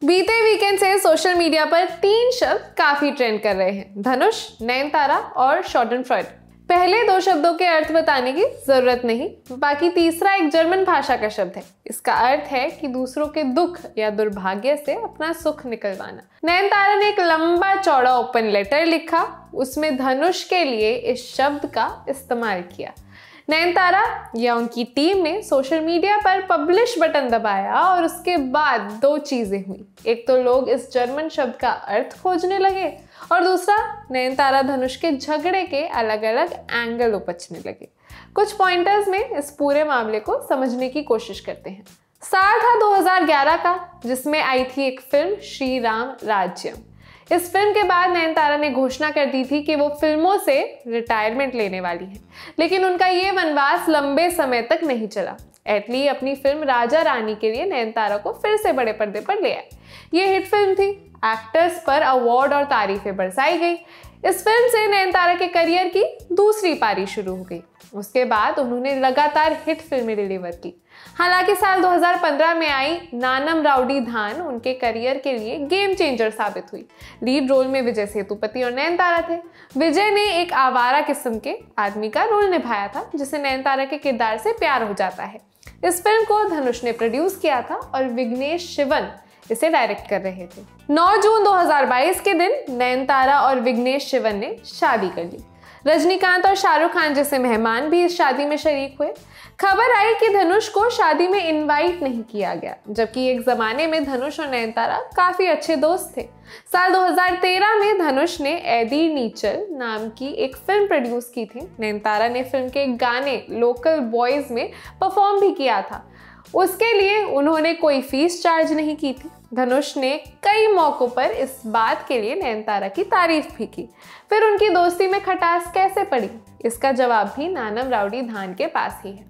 बीते वीकेंड से social media पर 3 शब्द काफी ट्रेंड कर रहे हैं, धनुष, नयनतारा और शॉर्डनफ्रॉइड। पहले 2 शब्दों के अर्थ बताने की जरूरत नहीं, बाकी तीसरा एक जर्मन भाषा का शब्द है। इसका अर्थ है कि दूसरों के दुख या दुर्भाग्य से अपना सुख निकलवाना। नयनतारा ने एक लंबा चौड़ा ओपन लेटर लिखा, उसमें धनुष के लिए इस शब्द का इस्तेमाल किया। नयनतारा या उनकी टीम ने सोशल मीडिया पर पब्लिश बटन दबाया और उसके बाद 2 चीजें हुई। एक तो लोग इस जर्मन शब्द का अर्थ खोजने लगे और दूसरा नयनतारा धनुष के झगड़े के अलग अलग एंगल उपजने लगे। कुछ पॉइंटर्स में इस पूरे मामले को समझने की कोशिश करते हैं। साल था 2011 का, जिसमें आई थी एक फिल्म श्री राम राज्यम। इस फिल्म के बाद नयनतारा ने घोषणा कर दी थी कि वो फिल्मों से रिटायरमेंट लेने वाली हैं, लेकिन उनका ये वनवास लंबे समय तक नहीं चला। एटली अपनी फिल्म राजा रानी के लिए नयनतारा को फिर से बड़े पर्दे पर ले आए। ये हिट फिल्म थी, एक्टर्स पर अवार्ड और तारीफें बरसाई गई। इस फिल्म से नयनतारा के करियर की दूसरी पारी शुरू हो गई। उसके बाद उन्होंने लगातार हिट फिल्में डिलीवर की। हालांकि साल 2015 में आई नानम राउडी धान उनके करियर के लिए गेम चेंजर साबित हुई। लीड रोल में विजय सेतुपति और नयनतारा थे। विजय ने एक आवारा किस्म के आदमी का रोल निभाया था, जिसे नयनतारा के किरदार से प्यार हो जाता है। इस फिल्म को धनुष ने प्रोड्यूस किया था और विघ्नेश शिवन इसे डायरेक्ट कर रहे थे। 9 जून 2022 के दिन नयनतारा और विघ्नेश शिवन ने शादी कर ली। रजनीकांत और शाहरुख खान जैसे मेहमान भी इस शादी में शरीक हुए। खबर आई कि धनुष को शादी में इनवाइट नहीं किया गया, जबकि एक जमाने में धनुष और नयनतारा काफी अच्छे दोस्त थे। साल 2013 में धनुष ने एदी नीचल नाम की एक फिल्म प्रोड्यूस की थी। नयनतारा ने फिल्म के गाने लोकल बॉयज में परफॉर्म भी किया था। उसके लिए उन्होंने कोई फीस चार्ज नहीं की थी। धनुष ने कई मौकों पर इस बात के लिए नयनतारा की तारीफ भी की। फिर उनकी दोस्ती में खटास कैसे पड़ी, इसका जवाब भी नानम राउडी धान के पास ही है।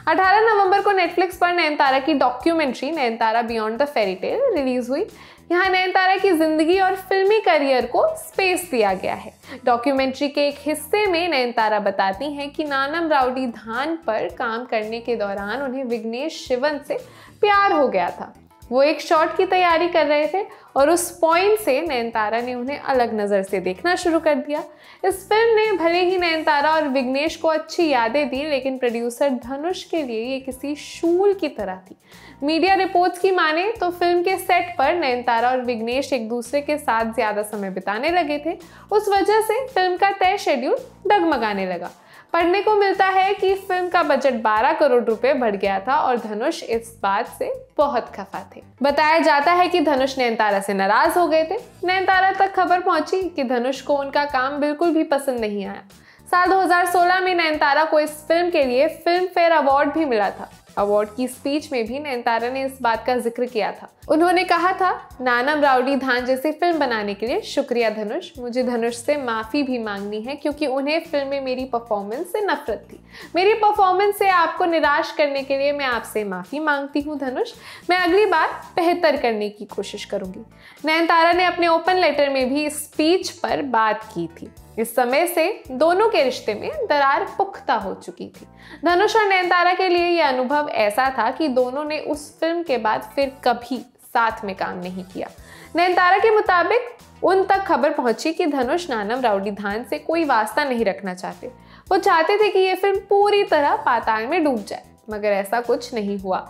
18 नवंबर को नेटफ्लिक्स पर नयनतारा की documentary Nayanthara beyond the fairy tale release हुई। यहाँ नयनतारा की जिंदगी और फिल्मी करियर को स्पेस दिया गया है। डॉक्यूमेंट्री के एक हिस्से में नयनतारा बताती हैं कि नानम राउडी धान पर काम करने के दौरान उन्हें विघ्नेश शिवन से प्यार हो गया था। वो एक शॉट की तैयारी कर रहे थे और उस पॉइंट से नयनतारा ने उन्हें अलग नज़र से देखना शुरू कर दिया। इस फिल्म ने भले ही नयनतारा और विघ्नेश को अच्छी यादें दी, लेकिन प्रोड्यूसर धनुष के लिए ये किसी शूल की तरह थी। मीडिया रिपोर्ट्स की माने तो फिल्म के सेट पर नयनतारा और विघ्नेश एक दूसरे के साथ ज़्यादा समय बिताने लगे थे। उस वजह से फिल्म का तय शेड्यूल डगमगाने लगा। पढ़ने को मिलता है कि फिल्म का बजट 12 करोड़ रुपए बढ़ गया था और धनुष इस बात से बहुत खफा थे। बताया जाता है कि धनुष नयनतारा से नाराज हो गए थे। नयनतारा तक खबर पहुंची कि धनुष को उनका काम बिल्कुल भी पसंद नहीं आया। साल 2016 में नयनतारा को इस फिल्म के लिए फिल्म फेयर अवार्ड भी मिला था। अवार्ड की स्पीच में भी नयनतारा ने इस बात का जिक्र किया था। उन्होंने कहा था, नानम राउडी धान जैसी फिल्म बनाने के लिए शुक्रिया धनुष। मुझे धनुष से माफ़ी भी मांगनी है क्योंकि उन्हें फिल्म में मेरी परफॉर्मेंस से नफरत थी। मेरी परफॉर्मेंस से आपको निराश करने के लिए मैं आपसे माफ़ी मांगती हूँ धनुष। मैं अगली बार बेहतर करने की कोशिश करूँगी। नयनतारा ने अपने ओपन लेटर में भी इस स्पीच पर बात की थी। इस समय से दोनों के रिश्ते में दरार पुख्ता हो चुकी थी। धनुष और नयनतारा के लिए यह अनुभव ऐसा था कि दोनों ने उस फिल्म के बाद फिर कभी साथ में काम नहीं किया। नयनतारा के मुताबिक उन तक खबर पहुंची कि धनुष नानम राउडी धान से कोई वास्ता नहीं रखना चाहते। वो चाहते थे कि ये फिल्म पूरी तरह पाताल में डूब जाए, मगर ऐसा कुछ नहीं हुआ।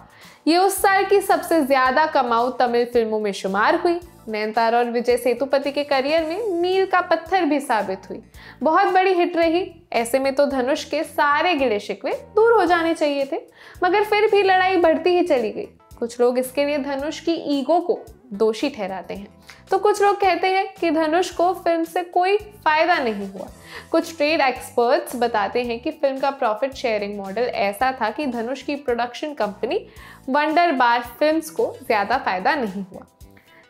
ये उस साल की सबसे ज्यादा कमाऊ तमिल फिल्मों में शुमार हुई। नयनतारा और विजय सेतुपति के करियर में मील का पत्थर भी साबित हुई। बहुत बड़ी हिट रही। ऐसे में तो धनुष के सारे गिले शिकवे दूर हो जाने चाहिए थे, मगर फिर भी लड़ाई बढ़ती ही चली गई। कुछ लोग इसके लिए धनुष की ईगो को दोषी ठहराते हैं, तो कुछ लोग कहते हैं कि धनुष को फिल्म से कोई फायदा नहीं हुआ। कुछ ट्रेड एक्सपर्ट्स बताते हैं कि फिल्म का प्रॉफिट शेयरिंग मॉडल ऐसा था कि धनुष की प्रोडक्शन कंपनी वंडर बार फिल्म्स को ज्यादा फायदा नहीं हुआ।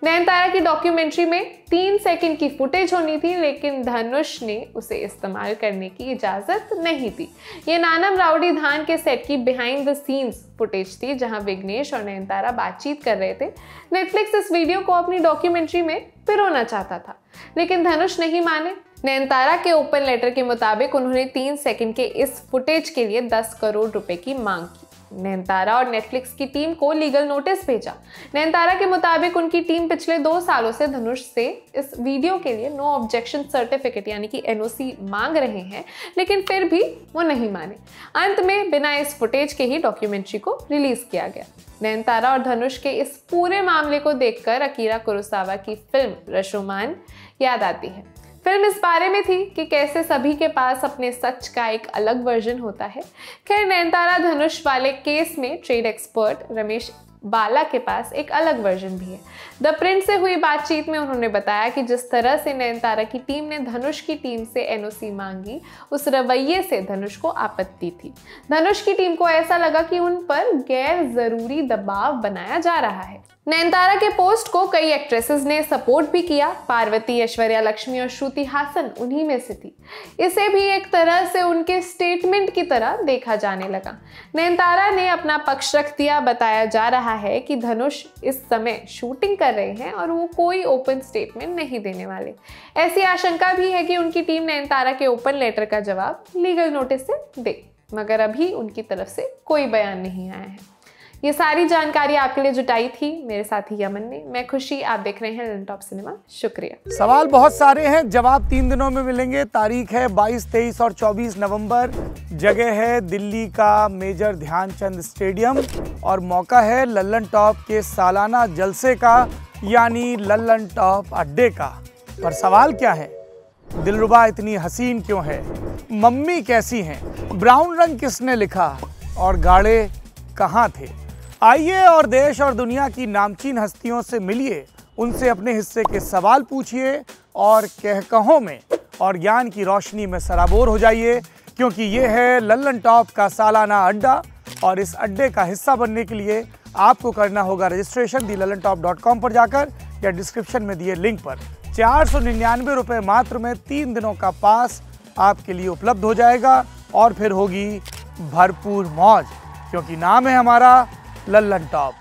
नयनतारा की डॉक्यूमेंट्री में 3 सेकंड की फुटेज होनी थी, लेकिन धनुष ने उसे इस्तेमाल करने की इजाजत नहीं दी। ये नानम राउडी धान के सेट की बिहाइंड द सीन्स फुटेज थी, जहां विघ्नेश और नयनतारा बातचीत कर रहे थे। नेटफ्लिक्स इस वीडियो को अपनी डॉक्यूमेंट्री में पिरोना चाहता था, लेकिन धनुष नहीं माने। नयनतारा के ओपन लेटर के मुताबिक उन्होंने 3 सेकंड के इस फुटेज के लिए 10 करोड़ रुपए की मांग की। नयनतारा और नेटफ्लिक्स की टीम को लीगल नोटिस भेजा। नयनतारा के मुताबिक उनकी टीम पिछले 2 सालों से धनुष से इस वीडियो के लिए नो ऑब्जेक्शन सर्टिफिकेट यानी कि NOC मांग रहे हैं, लेकिन फिर भी वो नहीं माने। अंत में बिना इस फुटेज के ही डॉक्यूमेंट्री को रिलीज किया गया। नयनतारा और धनुष के इस पूरे मामले को देखकर अकीरा कुरोसावा की फिल्म रशोमान याद आती है। फिल्म इस बारे में थी कि कैसे सभी के पास अपने सच का एक अलग वर्जन होता है। खैर, नयनतारा धनुष वाले केस में ट्रेड एक्सपर्ट रमेश बाला के पास एक अलग वर्जन भी है। द प्रिंट से हुई बातचीत में उन्होंने बताया कि जिस तरह से नयनतारा की टीम ने धनुष की टीम से NOC मांगी, उस रवैये से धनुष को आपत्ति थी। धनुष की टीम को ऐसा लगा कि उन पर गैर जरूरी दबाव बनाया जा रहा है। नयनतारा के पोस्ट को कई एक्ट्रेसेस ने सपोर्ट भी किया। पार्वती, ऐश्वर्या लक्ष्मी और श्रुति हासन उन्हीं में से थी। इसे भी एक तरह से उनके स्टेटमेंट की तरह देखा जाने लगा। नयनतारा ने अपना पक्ष रख दिया। बताया जा रहा है कि धनुष इस समय शूटिंग कर रहे हैं और वो कोई ओपन स्टेटमेंट नहीं देने वाले। ऐसी आशंका भी है कि उनकी टीम नयनतारा के ओपन लेटर का जवाब लीगल नोटिस से दे, मगर अभी उनकी तरफ से कोई बयान नहीं आया है। ये सारी जानकारी आपके लिए जुटाई थी मेरे साथी यमन ने। मैं खुशी, आप देख रहे हैं लल्लन टॉप सिनेमा। शुक्रिया। सवाल बहुत सारे हैं, जवाब 3 दिनों में मिलेंगे। तारीख है 22, 23 और 24 नवंबर। जगह है दिल्ली का मेजर ध्यानचंद स्टेडियम और मौका है लल्लन टॉप के सालाना जलसे का, यानी लल्लन टॉप अड्डे का। पर सवाल क्या है? दिलरुबा इतनी हसीन क्यों है? मम्मी कैसी हैं? ब्राउन रंग किसने लिखा? और गाड़े कहाँ थे? आइए और देश और दुनिया की नामचीन हस्तियों से मिलिए, उनसे अपने हिस्से के सवाल पूछिए और कहकहों में और ज्ञान की रोशनी में सराबोर हो जाइए, क्योंकि ये है लल्लन टॉप का सालाना अड्डा। और इस अड्डे का हिस्सा बनने के लिए आपको करना होगा रजिस्ट्रेशन thelallanTop.com पर जाकर या डिस्क्रिप्शन में दिए लिंक पर। 499 रुपये मात्र में 3 दिनों का पास आपके लिए उपलब्ध हो जाएगा और फिर होगी भरपूर मौज, क्योंकि नाम है हमारा लल्लन टॉप।